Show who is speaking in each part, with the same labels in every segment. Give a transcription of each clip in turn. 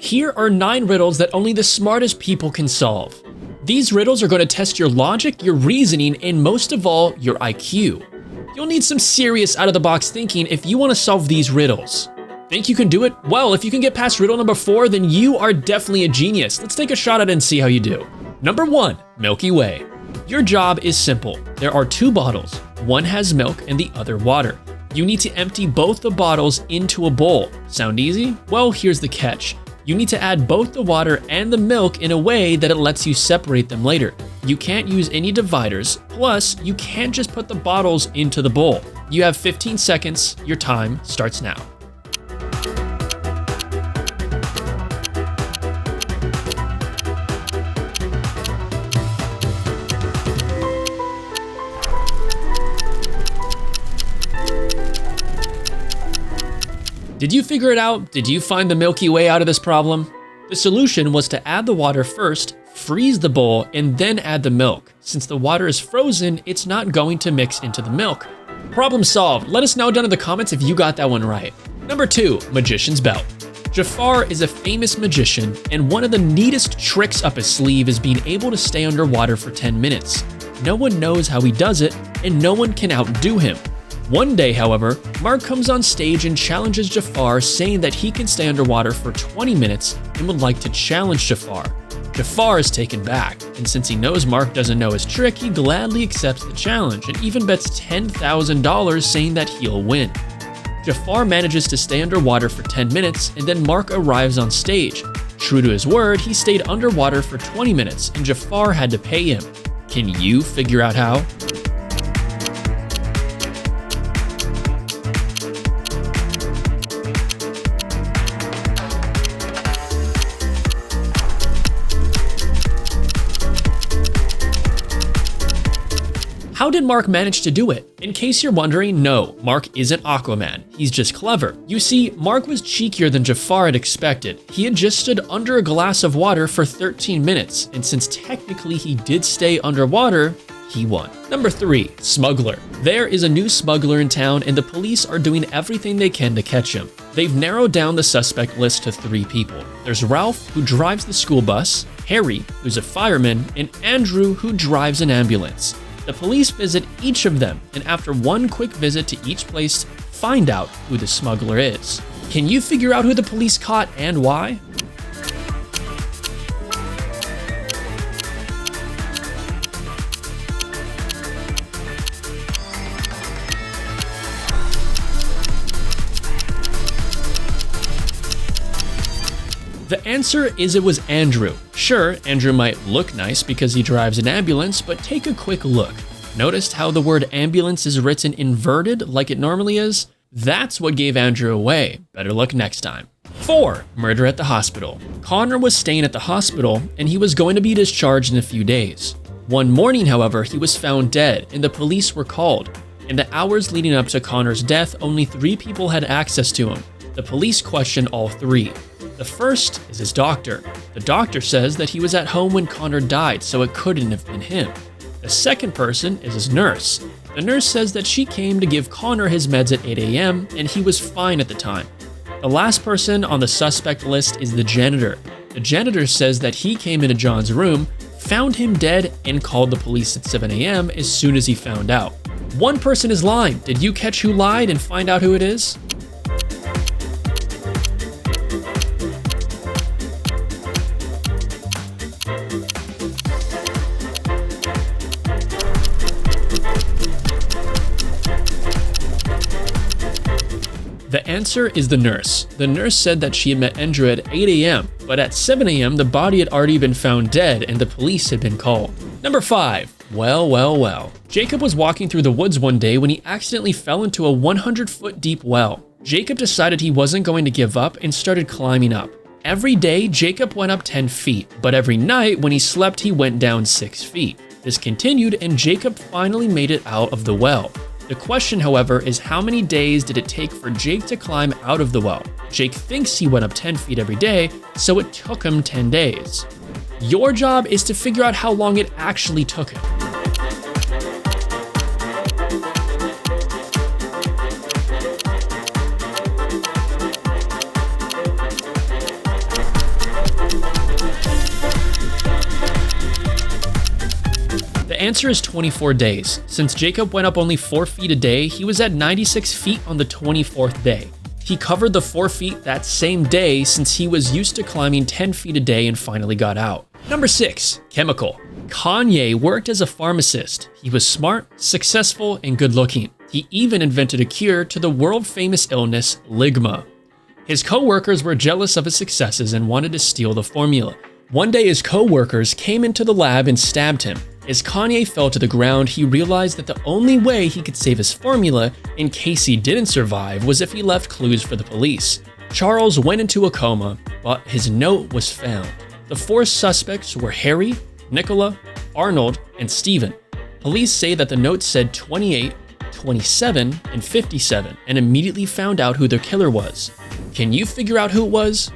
Speaker 1: Here are 9 riddles that only the smartest people can solve. These riddles are going to test your logic, your reasoning, and most of all, your IQ. You'll need some serious out-of-the-box thinking if you want to solve these riddles. Think you can do it? Well, if you can get past riddle number 4, then you are definitely a genius. Let's take a shot at it and see how you do. Number 1, Milky Way. Your job is simple. There are 2 bottles. One has milk and the other water. You need to empty both the bottles into a bowl. Sound easy? Well, here's the catch. You need to add both the water and the milk in a way that it lets you separate them later. You can't use any dividers, plus you can't just put the bottles into the bowl. You have 15 seconds, your time starts now. Did you figure it out? Did you find the Milky Way out of this problem? The solution was to add the water first, freeze the bowl, and then add the milk. Since the water is frozen, it's not going to mix into the milk. Problem solved. Let us know down in the comments if you got that one right. Number 2, Magician's Belt. Jafar is a famous magician, and one of the neatest tricks up his sleeve is being able to stay underwater for 10 minutes. No one knows how he does it, and no one can outdo him. One day, however, Mark comes on stage and challenges Jafar, saying that he can stay underwater for 20 minutes and would like to challenge Jafar. Jafar is taken back, and since he knows Mark doesn't know his trick, he gladly accepts the challenge and even bets $10,000 saying that he'll win. Jafar manages to stay underwater for 10 minutes, and then Mark arrives on stage. True to his word, he stayed underwater for 20 minutes, and Jafar had to pay him. Can you figure out how? How did Mark manage to do it? In case you're wondering, no, Mark isn't Aquaman. He's just clever. You see, Mark was cheekier than Jafar had expected. He had just stood under a glass of water for 13 minutes, and since technically he did stay underwater, he won. Number 3, Smuggler. There is a new smuggler in town, and the police are doing everything they can to catch him. They've narrowed down the suspect list to 3 people. There's Ralph, who drives the school bus, Harry, who's a fireman, and Andrew, who drives an ambulance. The police visit each of them, and after one quick visit to each place, find out who the smuggler is. Can you figure out who the police caught and why? The answer is it was Andrew. Sure, Andrew might look nice because he drives an ambulance, but take a quick look. Noticed how the word ambulance is written inverted like it normally is? That's what gave Andrew away. Better luck next time. 4, Murder at the Hospital. Connor was staying at the hospital, and he was going to be discharged in a few days. One morning, however, he was found dead, and the police were called. In the hours leading up to Connor's death, only 3 people had access to him. The police questioned all 3. The first is his doctor. The doctor says that he was at home when Connor died, so it couldn't have been him. The second person is his nurse. The nurse says that she came to give Connor his meds at 8 a.m. and he was fine at the time. The last person on the suspect list is the janitor. The janitor says that he came into John's room, found him dead, and called the police at 7 a.m. as soon as he found out. One person is lying. Did you catch who lied and find out who it is? The answer is the nurse. The nurse said that she had met Andrew at 8 a.m., but at 7 a.m. the body had already been found dead and the police had been called. Number 5. Well. Jacob was walking through the woods one day when he accidentally fell into a 100-foot deep well. Jacob decided he wasn't going to give up and started climbing up. Every day, Jacob went up 10 feet, but every night when he slept, he went down 6 feet. This continued, and Jacob finally made it out of the well. The question, however, is how many days did it take for Jake to climb out of the well? Jake thinks he went up 10 feet every day, so it took him 10 days. Your job is to figure out how long it actually took him. answer is 24 days. Since Jacob went up only 4 feet a day, he was at 96 feet on the 24th day. He covered the 4 feet that same day since he was used to climbing 10 feet a day and finally got out. Number 6, chemical. Kanye worked as a pharmacist. He was smart, successful, and good looking. He even invented a cure to the world-famous illness, ligma. His co-workers were jealous of his successes and wanted to steal the formula. One day his co-workers came into the lab and stabbed him. As Kanye fell to the ground, he realized that the only way he could save his formula, in case he didn't survive, was if he left clues for the police. Charles went into a coma, but his note was found. The 4 suspects were Harry, Nicola, Arnold, and Stephen. Police say that the note said 28, 27, and 57, and immediately found out who their killer was. Can you figure out who it was?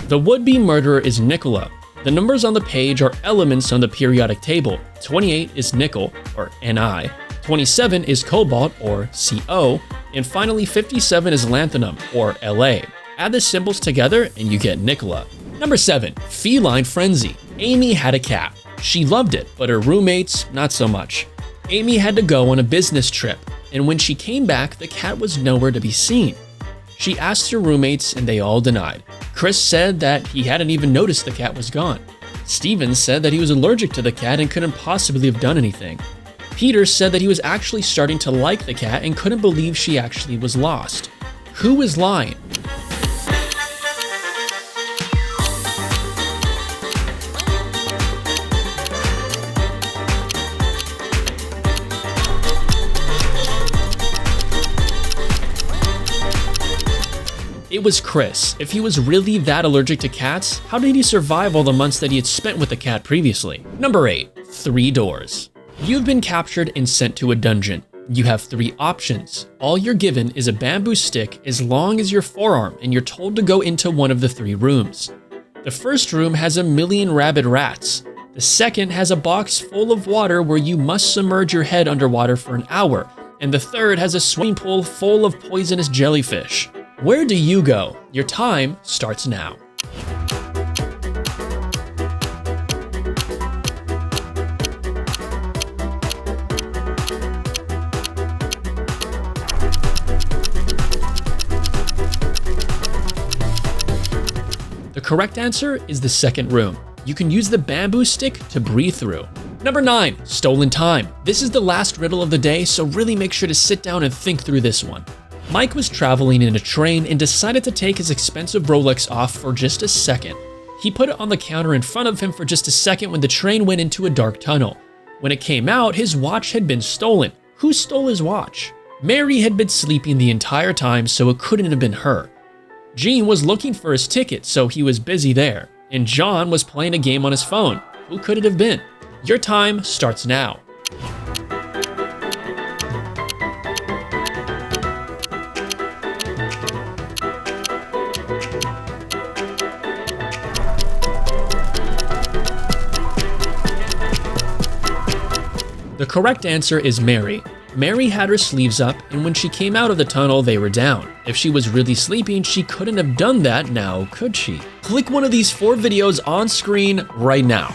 Speaker 1: The would-be murderer is Nicola. The numbers on the page are elements on the periodic table. 28 is nickel, or Ni, 27 is cobalt, or Co, and finally 57 is lanthanum, or La. Add the symbols together and you get Nicola. Number 7, feline frenzy. Amy had a cat. She loved it, but her roommates, not so much. Amy had to go on a business trip, and when she came back, the cat was nowhere to be seen. She asked her roommates and they all denied. Chris said that he hadn't even noticed the cat was gone. Steven said that he was allergic to the cat and couldn't possibly have done anything. Peter said that he was actually starting to like the cat and couldn't believe she actually was lost. Who is lying? It was Chris. If he was really that allergic to cats, how did he survive all the months that he had spent with the cat previously? Number 8, 3 doors. You've been captured and sent to a dungeon. You have 3 options. All you're given is a bamboo stick as long as your forearm, and you're told to go into one of the 3 rooms. The first room has 1,000,000 rabid rats. The second has a box full of water where you must submerge your head underwater for an hour. And the third has a swimming pool full of poisonous jellyfish. Where do you go? Your time starts now. The correct answer is the second room. You can use the bamboo stick to breathe through. Number 9, stolen time. This is the last riddle of the day, so really make sure to sit down and think through this one. Mike was traveling in a train and decided to take his expensive Rolex off for just a second. He put it on the counter in front of him for just a second when the train went into a dark tunnel. When it came out, his watch had been stolen. Who stole his watch? Mary had been sleeping the entire time, so it couldn't have been her. Gene was looking for his ticket, so he was busy there. And John was playing a game on his phone. Who could it have been? Your time starts now. The correct answer is Mary. Mary had her sleeves up, and when she came out of the tunnel, they were down. If she was really sleeping, she couldn't have done that now, could she? Click one of these 4 videos on screen right now.